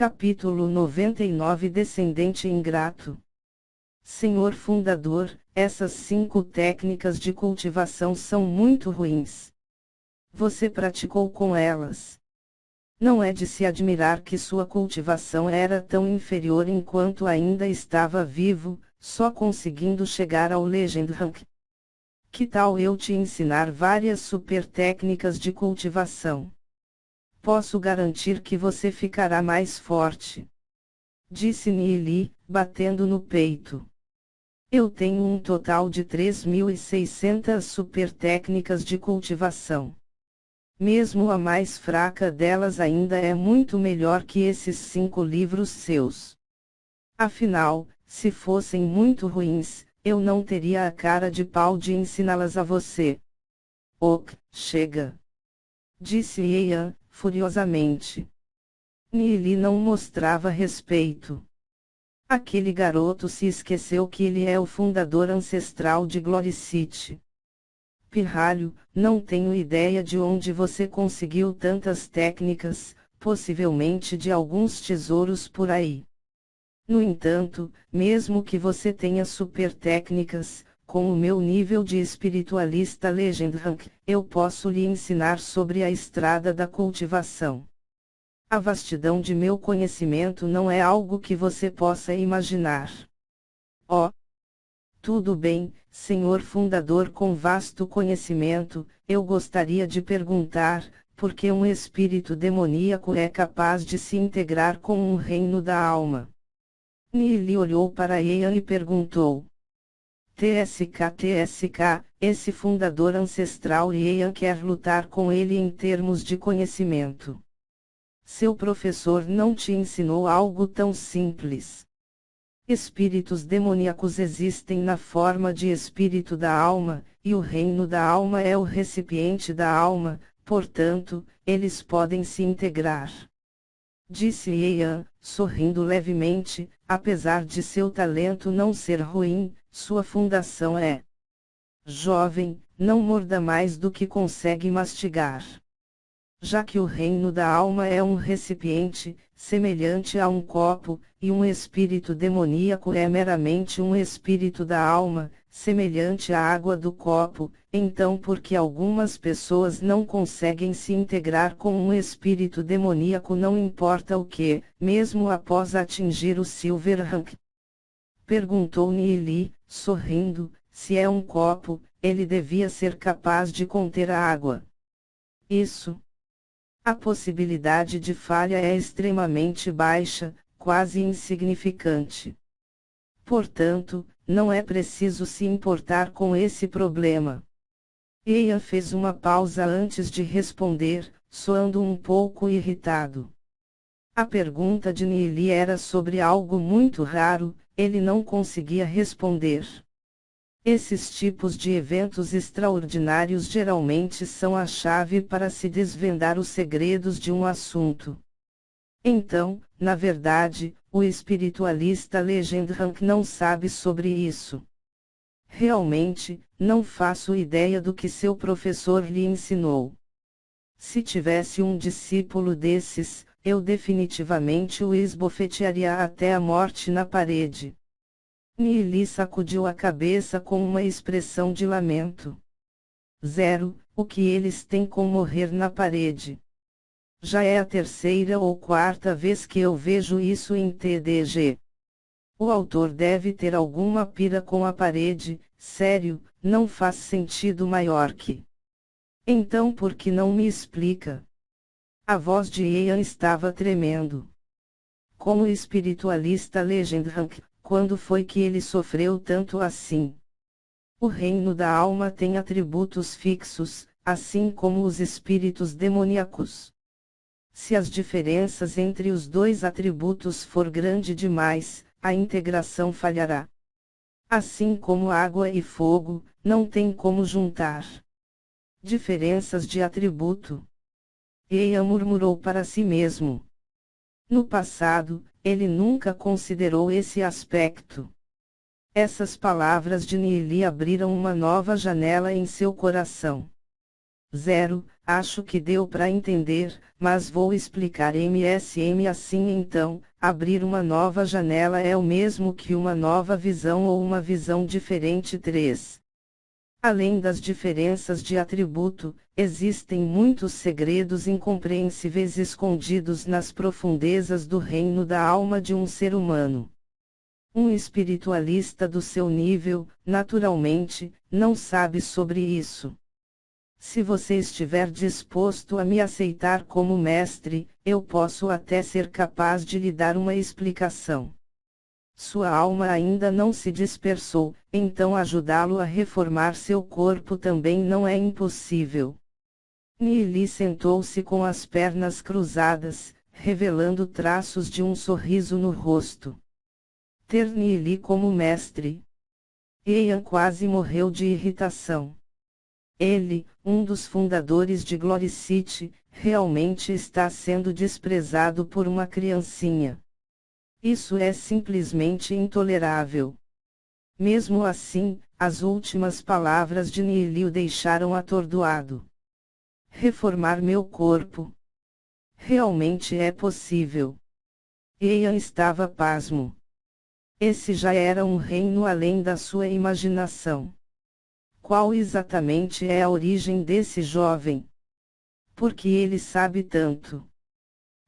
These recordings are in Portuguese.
Capítulo 99 Descendente ingrato. Senhor fundador, essas 5 técnicas de cultivação são muito ruins. Você praticou com elas. Não é de se admirar que sua cultivação era tão inferior enquanto ainda estava vivo, só conseguindo chegar ao Legend Rank. Que tal eu te ensinar várias super técnicas de cultivação? Posso garantir que você ficará mais forte. Disse Nili, batendo no peito. Eu tenho um total de 3.600 super técnicas de cultivação. Mesmo a mais fraca delas ainda é muito melhor que esses 5 livros seus. Afinal, se fossem muito ruins, eu não teria a cara de pau de ensiná-las a você. Ok, chega. Disse Ian, furiosamente. Nili não mostrava respeito. Aquele garoto se esqueceu que ele é o fundador ancestral de Gloricity. Pirralho, não tenho ideia de onde você conseguiu tantas técnicas, possivelmente de alguns tesouros por aí. No entanto, mesmo que você tenha super técnicas, com o meu nível de espiritualista Legend Rank, eu posso lhe ensinar sobre a estrada da cultivação. A vastidão de meu conhecimento não é algo que você possa imaginar. Oh! Tudo bem, senhor fundador com vasto conhecimento, eu gostaria de perguntar, por que um espírito demoníaco é capaz de se integrar com um reino da alma? Nili olhou para Ian e perguntou. TSK, esse fundador ancestral e Ian quer lutar com ele em termos de conhecimento. Seu professor não te ensinou algo tão simples. Espíritos demoníacos existem na forma de espírito da alma, e o reino da alma é o recipiente da alma, portanto, eles podem se integrar. Disse Ian, sorrindo levemente, apesar de seu talento não ser ruim, sua fundação é jovem, não morda mais do que consegue mastigar. Já que o reino da alma é um recipiente, semelhante a um copo, e um espírito demoníaco é meramente um espírito da alma, semelhante à água do copo, então por que algumas pessoas não conseguem se integrar com um espírito demoníaco não importa o que, mesmo após atingir o Silver Rank? Perguntou Nili, sorrindo, se é um copo, ele devia ser capaz de conter a água. Isso. A possibilidade de falha é extremamente baixa, quase insignificante. Portanto, não é preciso se importar com esse problema. Ian fez uma pausa antes de responder, soando um pouco irritado. A pergunta de Nili era sobre algo muito raro, ele não conseguia responder. Esses tipos de eventos extraordinários geralmente são a chave para se desvendar os segredos de um assunto. Então, na verdade, o espiritualista Legend Rank não sabe sobre isso. Realmente, não faço ideia do que seu professor lhe ensinou. Se tivesse um discípulo desses, eu definitivamente o esbofetearia até a morte na parede. Nili sacudiu a cabeça com uma expressão de lamento. 0, o que eles têm com morrer na parede? Já é a 3ª ou 4ª vez que eu vejo isso em TDG. O autor deve ter alguma pira com a parede, sério, não faz sentido maior que. Então por que não me explica? A voz de Ian estava tremendo. Como espiritualista Legend Rank, quando foi que ele sofreu tanto assim? O reino da alma tem atributos fixos, assim como os espíritos demoníacos. Se as diferenças entre os 2 atributos for grande demais, a integração falhará. Assim como água e fogo, não tem como juntar. Diferenças de atributo. Ian murmurou para si mesmo. No passado, ele nunca considerou esse aspecto. Essas palavras de Nili abriram uma nova janela em seu coração. 0. Acho que deu para entender, mas vou explicar MSM assim então. Abrir uma nova janela é o mesmo que uma nova visão ou uma visão diferente. 3. Além das diferenças de atributo, existem muitos segredos incompreensíveis escondidos nas profundezas do reino da alma de um ser humano. Um espiritualista do seu nível, naturalmente, não sabe sobre isso. Se você estiver disposto a me aceitar como mestre, eu posso até ser capaz de lhe dar uma explicação. Sua alma ainda não se dispersou, então ajudá-lo a reformar seu corpo também não é impossível. Nili sentou-se com as pernas cruzadas, revelando traços de um sorriso no rosto. Ter Nili como mestre. Ian quase morreu de irritação. Ele, um dos fundadores de Gloricity, realmente está sendo desprezado por uma criancinha. Isso é simplesmente intolerável. Mesmo assim, as últimas palavras de Nili o deixaram atordoado. Reformar meu corpo. Realmente é possível. Ian estava pasmo. Esse já era um reino além da sua imaginação. Qual exatamente é a origem desse jovem? Por que ele sabe tanto?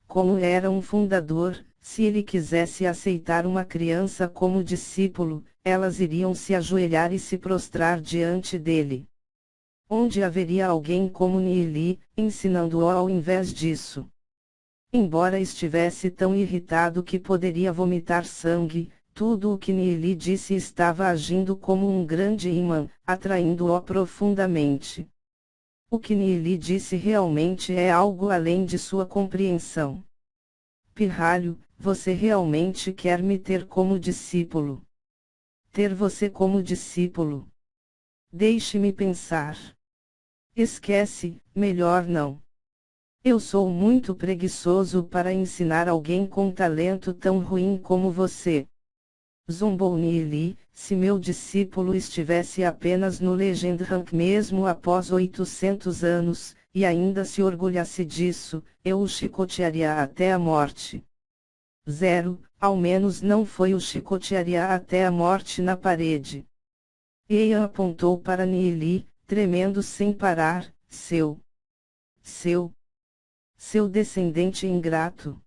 Como era um fundador, se ele quisesse aceitar uma criança como discípulo, elas iriam se ajoelhar e se prostrar diante dele. Onde haveria alguém como Nili, ensinando-o ao invés disso? Embora estivesse tão irritado que poderia vomitar sangue, tudo o que Nili disse estava agindo como um grande imã, atraindo-o profundamente. O que Nili disse realmente é algo além de sua compreensão. Pirralho, você realmente quer me ter como discípulo? Ter você como discípulo? Deixe-me pensar. Esquece, melhor não. Eu sou muito preguiçoso para ensinar alguém com talento tão ruim como você. Zombou Nili, se meu discípulo estivesse apenas no Legend Rank mesmo após 800 anos, e ainda se orgulhasse disso, eu o chicotearia até a morte. 0. Ao menos não foi o chicotearia até a morte na parede. Ian apontou para Nili, tremendo sem parar, seu descendente ingrato.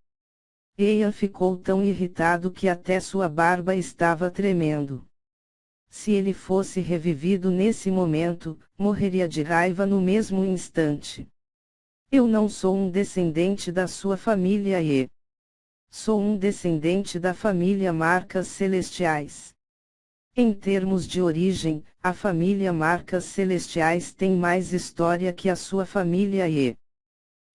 Ian ficou tão irritado que até sua barba estava tremendo. Se ele fosse revivido nesse momento, morreria de raiva no mesmo instante. Eu não sou um descendente da sua família e sou um descendente da família Marcas Celestiais. Em termos de origem, a família Marcas Celestiais tem mais história que a sua família e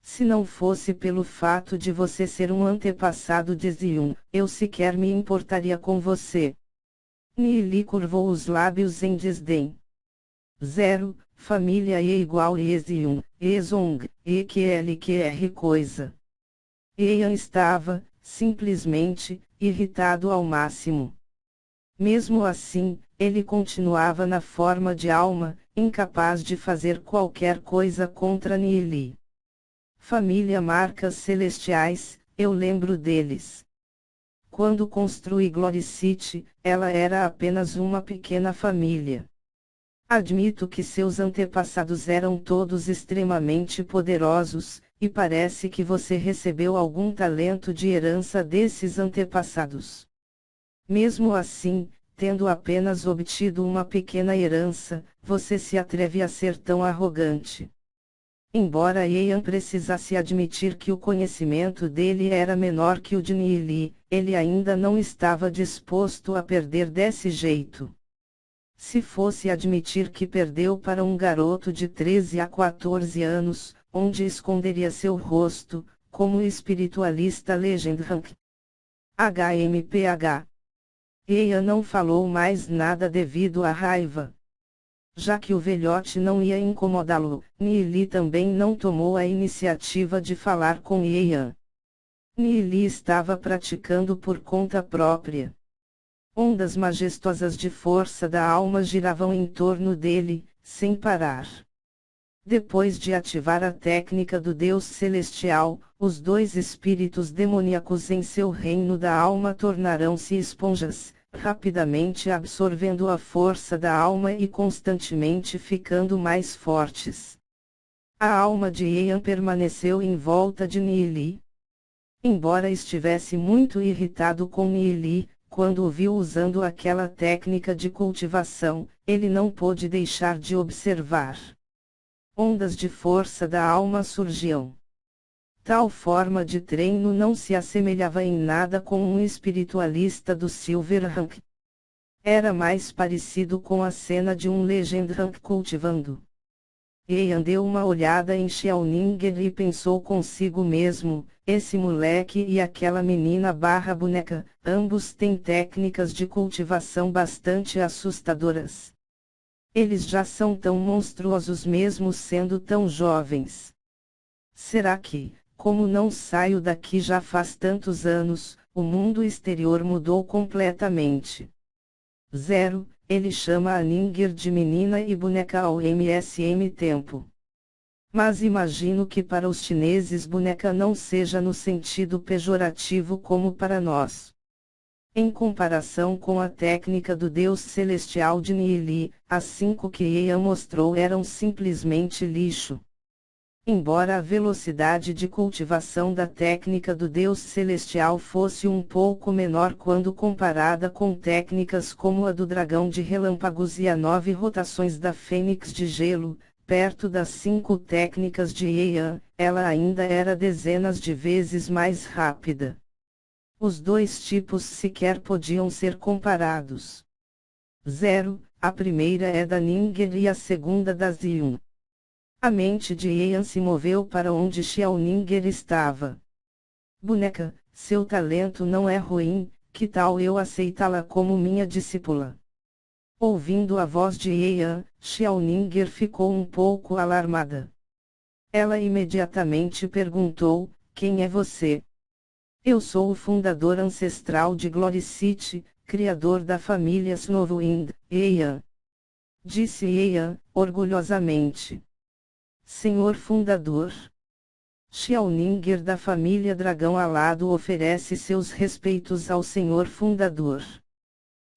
se não fosse pelo fato de você ser um antepassado de Zion, eu sequer me importaria com você. Nili curvou os lábios em desdém. 0. Família E igual a Zion, Ezong, EQLQR coisa. Ian estava, simplesmente, irritado ao máximo. Mesmo assim, ele continuava na forma de alma, incapaz de fazer qualquer coisa contra Nili. Família Marcas Celestiais, eu lembro deles. Quando construí Gloricity, ela era apenas uma pequena família. Admito que seus antepassados eram todos extremamente poderosos, e parece que você recebeu algum talento de herança desses antepassados. Mesmo assim, tendo apenas obtido uma pequena herança, você se atreve a ser tão arrogante. Embora Ian precisasse admitir que o conhecimento dele era menor que o de Nili, ele ainda não estava disposto a perder desse jeito. Se fosse admitir que perdeu para um garoto de 13 a 14 anos, onde esconderia seu rosto, como espiritualista Legend Rank. HMPH. Ian não falou mais nada devido à raiva. Já que o velhote não ia incomodá-lo, Nili também não tomou a iniciativa de falar com Ian. Nili estava praticando por conta própria. Ondas majestosas de força da alma giravam em torno dele, sem parar. Depois de ativar a técnica do Deus Celestial, os dois espíritos demoníacos em seu reino da alma tornarão-se esponjas, rapidamente absorvendo a força da alma e constantemente ficando mais fortes. A alma de Ian permaneceu em volta de Neeli. Embora estivesse muito irritado com Neeli, quando o viu usando aquela técnica de cultivação, ele não pôde deixar de observar. Ondas de força da alma surgiam. Tal forma de treino não se assemelhava em nada com um espiritualista do Silver Rank. Era mais parecido com a cena de um Legend Rank cultivando. Ian deu uma olhada em Xiaoninger e pensou consigo mesmo, esse moleque e aquela menina barra boneca, ambos têm técnicas de cultivação bastante assustadoras. Eles já são tão monstruosos mesmo sendo tão jovens. Será que, como não saio daqui já faz tantos anos, o mundo exterior mudou completamente? 0. Ele chama a Ninger de menina e boneca ao MSM tempo. Mas imagino que para os chineses boneca não seja no sentido pejorativo como para nós. Em comparação com a técnica do Deus Celestial de Neeli, as 5 que Ian mostrou eram simplesmente lixo. Embora a velocidade de cultivação da técnica do Deus Celestial fosse um pouco menor quando comparada com técnicas como a do Dragão de Relâmpagos e a 9 rotações da Fênix de Gelo, perto das 5 técnicas de Ian, ela ainda era dezenas de vezes mais rápida. Os dois tipos sequer podiam ser comparados. 0. A primeira é da Ninger e a segunda da Xion. A mente de Ian se moveu para onde Xiaoninger estava. Boneca, seu talento não é ruim, que tal eu aceitá-la como minha discípula? Ouvindo a voz de Ian, Xiaoninger ficou um pouco alarmada. Ela imediatamente perguntou, quem é você? Eu sou o fundador ancestral de Glory City, criador da família Snowwind, Ian. Disse Ian, orgulhosamente. Senhor fundador. Xiaoninger da família Dragão Alado oferece seus respeitos ao senhor fundador.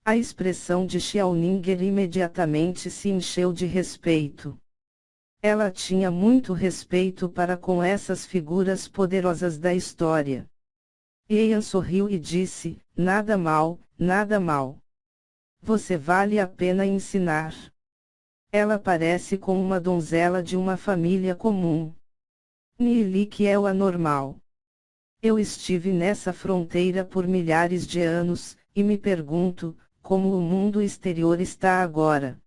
A expressão de Xiaoninger imediatamente se encheu de respeito. Ela tinha muito respeito para com essas figuras poderosas da história. Ian sorriu e disse, nada mal, nada mal. Você vale a pena ensinar. Ela parece com uma donzela de uma família comum. Neeli que é o anormal. Eu estive nessa fronteira por milhares de anos, e me pergunto, como o mundo exterior está agora.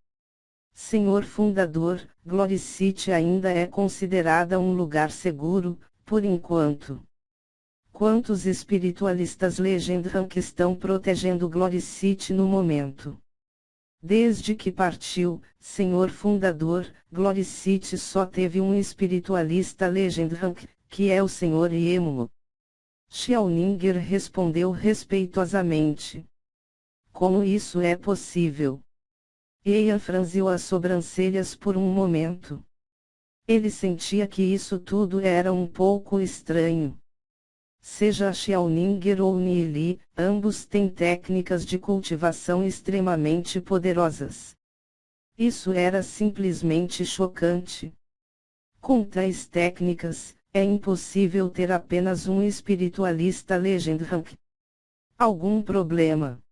Senhor fundador, Glory City ainda é considerada um lugar seguro, por enquanto. Quantos espiritualistas Legend Rank estão protegendo Glory City no momento? Desde que partiu, senhor fundador, Glory City só teve um espiritualista Legend Rank, que é o senhor Iemuo. Xiaoninger respondeu respeitosamente. Como isso é possível? Ian franziu as sobrancelhas por um momento. Ele sentia que isso tudo era um pouco estranho. Seja Xiaoninger ou Neeli, ambos têm técnicas de cultivação extremamente poderosas. Isso era simplesmente chocante. Com tais técnicas, é impossível ter apenas um espiritualista Legend Rank. Algum problema?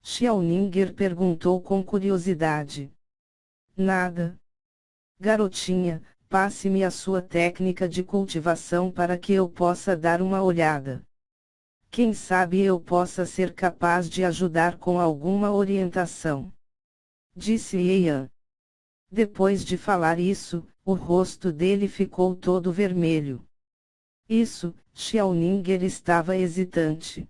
Xiaoninger perguntou com curiosidade. Nada. Garotinha, passe-me a sua técnica de cultivação para que eu possa dar uma olhada. Quem sabe eu possa ser capaz de ajudar com alguma orientação. Disse Ian. Depois de falar isso, o rosto dele ficou todo vermelho. Xiaoninger estava hesitante.